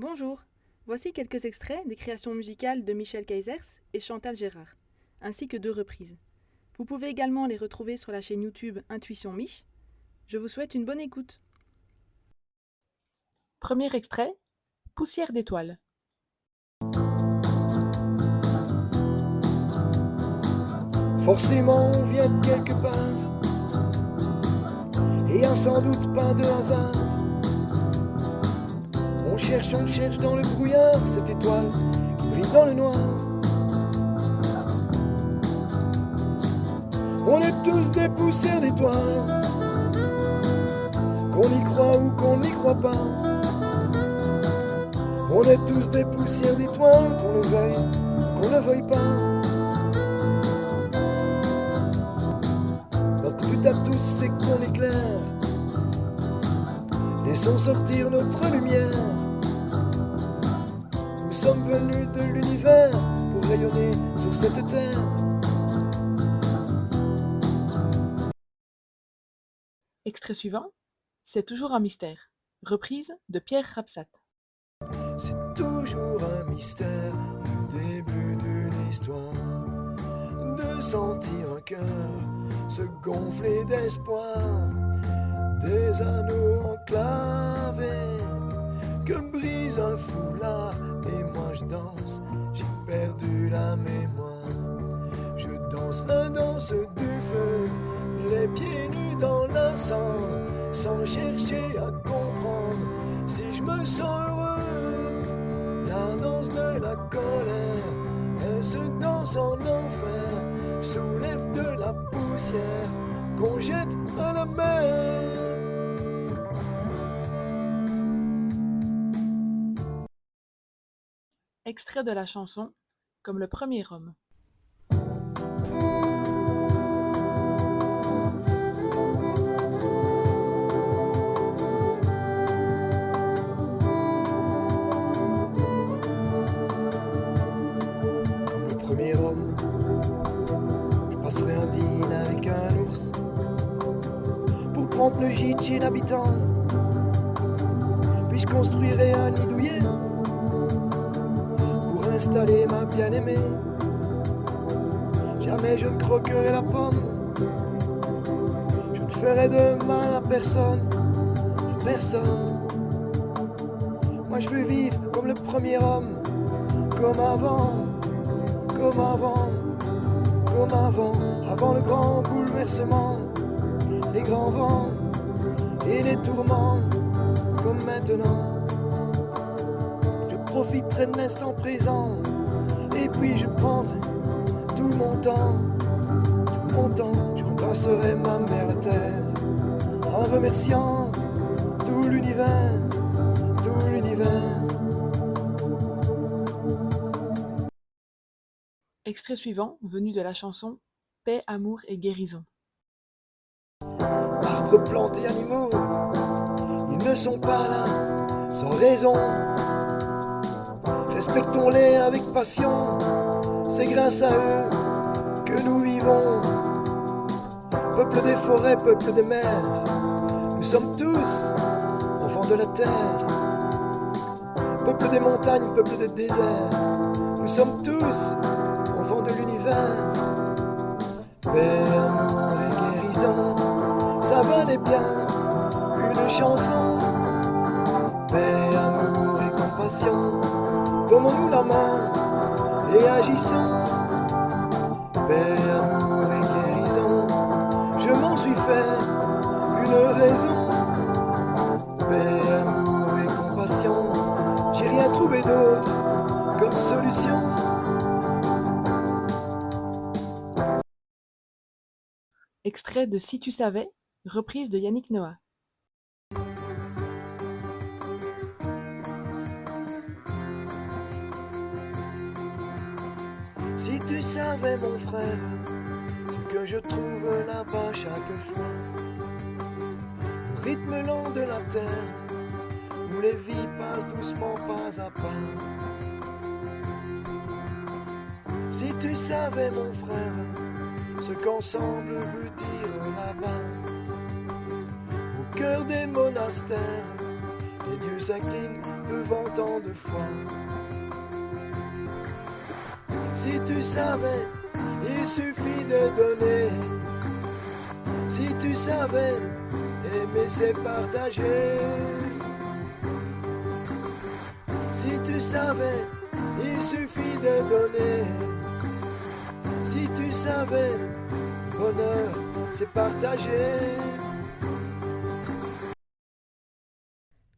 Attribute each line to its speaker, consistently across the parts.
Speaker 1: Bonjour, voici quelques extraits des créations musicales de Michel Kaysers et Chantal Gérard, ainsi que 2 reprises. Vous pouvez également les retrouver sur la chaîne YouTube Intuition Mich. Je vous souhaite une bonne écoute. Premier extrait, Poussière d'étoiles.
Speaker 2: Forcément on vient de quelque part, et un sans doute pas de hasard. On cherche dans le brouillard cette étoile qui brille dans le noir. On est tous des poussières d'étoiles, qu'on y croit ou qu'on n'y croit pas. On est tous des poussières d'étoiles, qu'on le veuille, qu'on ne veuille pas. Notre but à tous c'est qu'on éclaire, laissons sortir notre lumière. Nous sommes venus de l'univers pour rayonner sur cette terre.
Speaker 1: Extrait suivant, C'est toujours un mystère. Reprise de Pierre Rapsat.
Speaker 2: C'est toujours un mystère, le début d'une histoire, de sentir un cœur se gonfler d'espoir, des anneaux enclavés que brise un foulard. Et moi je danse, j'ai perdu la mémoire. Je danse la danse du feu, les pieds nus dans la cendre, sans chercher à comprendre si je me sens heureux. La danse de la colère, elle se danse en enfer, soulève de la poussière qu'on jette à la mer.
Speaker 1: Extrait de la chanson Comme le premier homme.
Speaker 2: Comme le premier homme, je passerai un dîner avec un ours pour prendre le gîte chez l'habitant. Puis je construirai un nid douillet pour installer ma bien-aimée. Jamais je ne croquerai la pomme, je ne ferai de mal à personne, personne. Moi je veux vivre comme le premier homme, comme avant, comme avant, comme avant, avant le grand bouleversement, les grands vents et les tourments, comme maintenant. Je profiterai de l'instant présent, et puis je prendrai tout mon temps, j'embrasserai ma mère la terre, en remerciant tout l'univers, tout l'univers.
Speaker 1: Extrait suivant, venu de la chanson Paix, amour et guérison.
Speaker 2: Arbres, plantes et animaux, ils ne sont pas là sans raison. Respectons-les avec passion, c'est grâce à eux que nous vivons. Peuple des forêts, peuple des mers, nous sommes tous enfants de la terre. Peuple des montagnes, peuple des déserts, nous sommes tous enfants de l'univers. Paix, amour et guérison, ça valait bien une chanson. Paix, amour et compassion, donnons-nous la main et agissons. Paix, amour et guérison, je m'en suis fait une raison. Paix, amour et compassion, j'ai rien trouvé d'autre comme solution.
Speaker 1: Extrait de Si tu savais, reprise de Yannick Noah.
Speaker 2: Si tu savais mon frère, ce que je trouve là-bas chaque fois, le rythme lent de la terre, où les vies passent doucement pas à pas. Si tu savais mon frère, ce qu'ensemble veut dire là-bas, au cœur des monastères, les Dieu s'incline devant tant de foi. Si tu savais, il suffit de donner. Si tu savais, aimer c'est partager. Si tu savais, il suffit de donner. Si tu savais, bonheur c'est partager.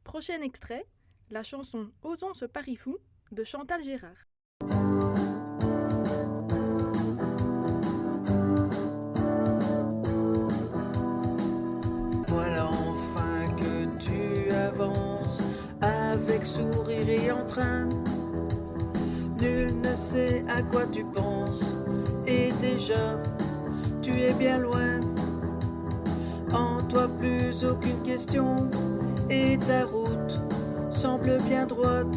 Speaker 1: Prochain extrait, la chanson Osons ce pari fou de Chantal Gérard.
Speaker 3: Voilà enfin que tu avances avec sourire et entrain. Nul ne sait à quoi tu penses et déjà tu es bien loin. En toi plus aucune question et ta route semble bien droite.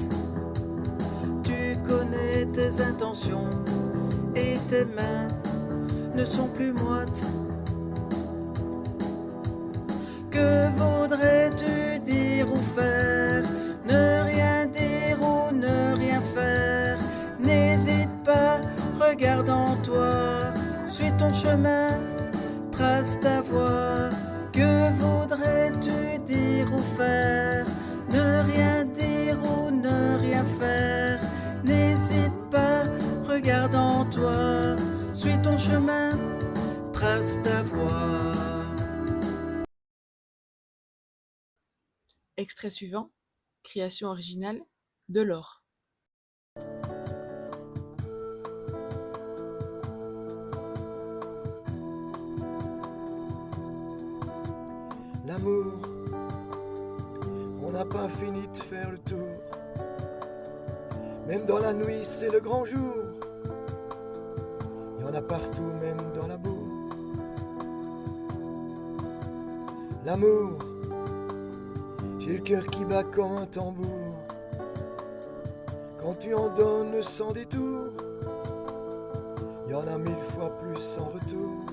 Speaker 3: Tu connais tes intentions et tes mains ne sont plus moites. Que voudrais-tu dire ou faire? Ne rien dire ou ne rien faire. N'hésite pas, regarde en toi, suis ton chemin, trace ta voie. Que voudrais-tu dire ou faire? Ne rien dire ou ne rien faire. N'hésite pas, regarde en toi, suis ton chemin, trace ta voie.
Speaker 1: Extrait suivant, création originale, Delors.
Speaker 2: L'amour, on n'a pas fini de faire le tour. Même dans la nuit, c'est le grand jour. Il y en a partout, même dans la boue. L'amour, j'ai le cœur qui bat comme un tambour. Quand tu en donnes sans détour, il y en a 1000 fois plus sans retour.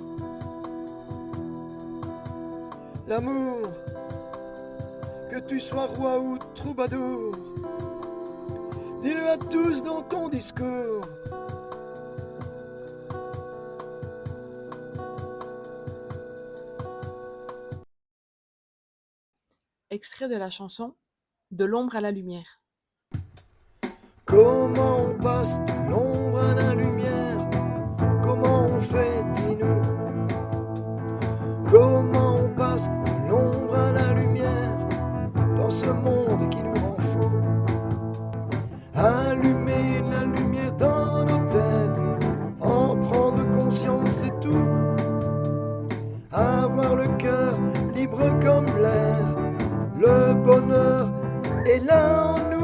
Speaker 2: L'amour, que tu sois roi ou troubadour, dis-le à tous dans ton discours.
Speaker 1: Extrait de la chanson De l'ombre à la lumière.
Speaker 2: Comment on passe de l'ombre à la lumière? Comment on fait, dis-nous? Comment on passe de l'ombre à la lumière dans ce monde qui nous rend fous? Allumer la lumière dans nos têtes, en prendre conscience c'est tout. Avoir le cœur libre comme l'air, le bonheur est là en nous.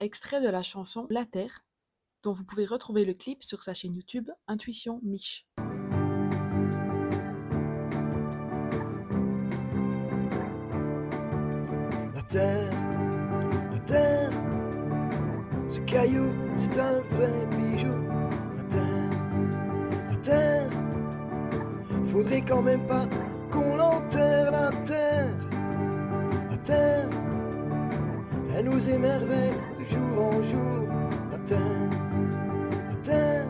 Speaker 1: Extrait de la chanson La Terre, dont vous pouvez retrouver le clip sur sa chaîne YouTube Intuition Mich.
Speaker 2: La terre, ce caillou, c'est un vrai bijou. La terre, faudrait quand même pas qu'on l'enterre. La terre, elle nous émerveille de jour en jour. La terre,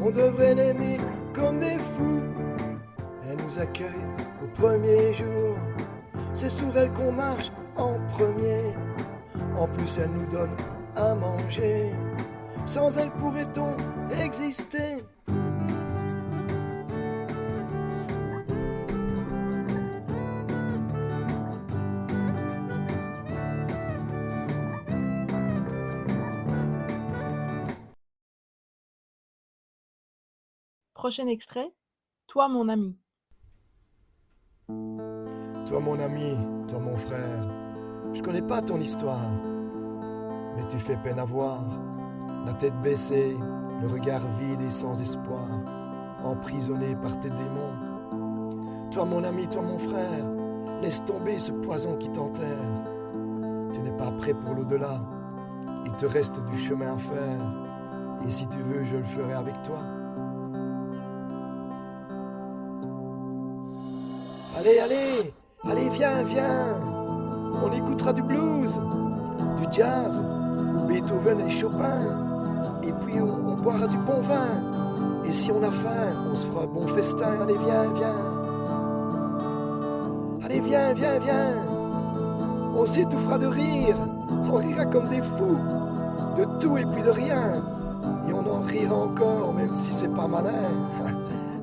Speaker 2: on devrait l'aimer comme des fous. Elle nous accueille au premier jour. C'est sur elle qu'on marche en premier. En plus elle nous donne à manger. Sans elle pourrait-on exister?
Speaker 1: Prochain extrait, Toi mon ami.
Speaker 2: Toi mon ami, toi mon frère, je connais pas ton histoire, mais tu fais peine à voir, la tête baissée, le regard vide et sans espoir, emprisonné par tes démons. Toi mon ami, toi mon frère, laisse tomber ce poison qui t'enterre. Tu n'es pas prêt pour l'au-delà, il te reste du chemin à faire. Et si tu veux, je le ferai avec toi. Allez, allez, allez, viens, viens. On écoutera du blues, du jazz, ou Beethoven et Chopin. Et puis on boira du bon vin. Et si on a faim, on se fera un bon festin. Allez, viens, viens. Allez, viens, viens, viens. On s'étouffera de rire. On rira comme des fous. De tout et puis de rien. Et on en rira encore, même si c'est pas malin.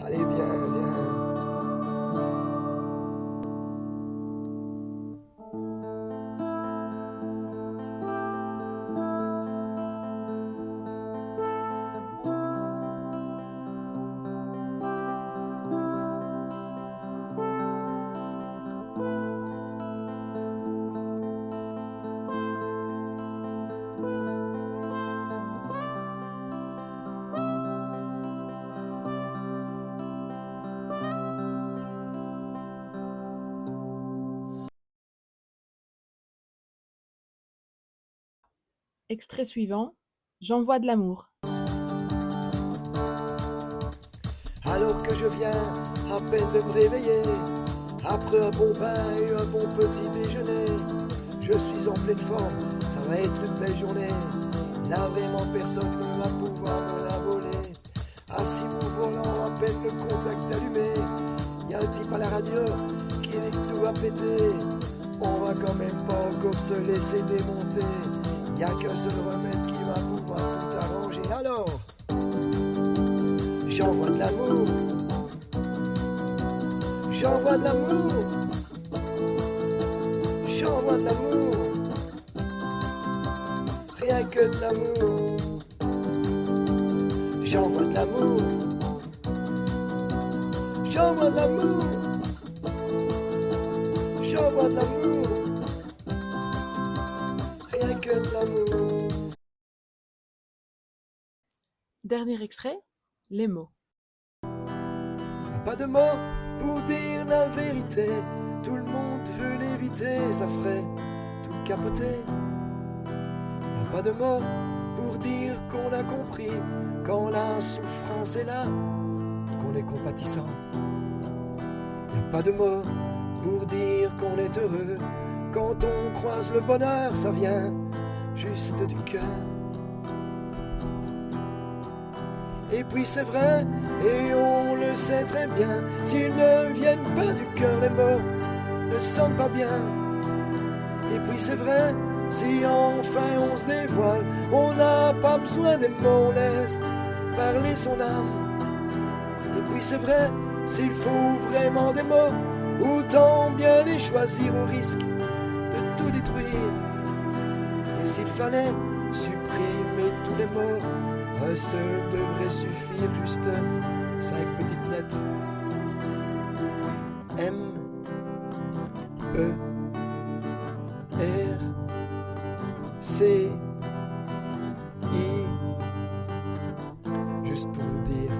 Speaker 2: Allez, viens, viens.
Speaker 1: Extrait suivant, J'envoie de l'amour.
Speaker 2: Alors que je viens à peine de me réveiller, après un bon bain et un bon petit déjeuner, je suis en pleine forme, ça va être une belle journée. Là vraiment personne ne va pouvoir me la voler. Assis au volant, à peine le contact allumé, y a un type à la radio qui dit que tout va péter. On va quand même pas encore se laisser démonter. Y a qu'un seul remède qui va pouvoir tout arranger. Alors, j'envoie de l'amour. J'envoie de l'amour. J'envoie de l'amour. Rien que de l'amour. J'envoie de l'amour. J'envoie de l'amour. J'envoie de l'amour. Rien que de l'amour.
Speaker 1: Dernier extrait, Les mots.
Speaker 2: Y'a pas de mots pour dire la vérité. Tout le monde veut l'éviter, ça ferait tout capoter. Y'a pas de mots pour dire qu'on a compris quand la souffrance est là, qu'on est compatissant. Y'a pas de mots pour dire qu'on est heureux quand on croise le bonheur, ça vient juste du cœur. Et puis c'est vrai, et on le sait très bien, s'ils ne viennent pas du cœur, les mots ne sonnent pas bien. Et puis c'est vrai, si enfin on se dévoile, on n'a pas besoin des mots, on laisse parler son âme. Et puis c'est vrai, s'il faut vraiment des mots, autant bien les choisir au risque de tout détruire. Et s'il fallait supprimer tous les mots, un seul devrait suffire, juste 5 petites lettres. M, E, R, C, I. Juste pour vous dire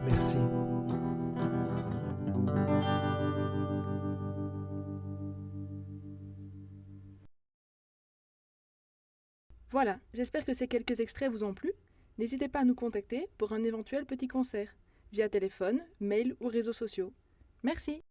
Speaker 2: merci.
Speaker 1: Voilà, j'espère que ces quelques extraits vous ont plu. N'hésitez pas à nous contacter pour un éventuel petit concert, via téléphone, mail ou réseaux sociaux. Merci.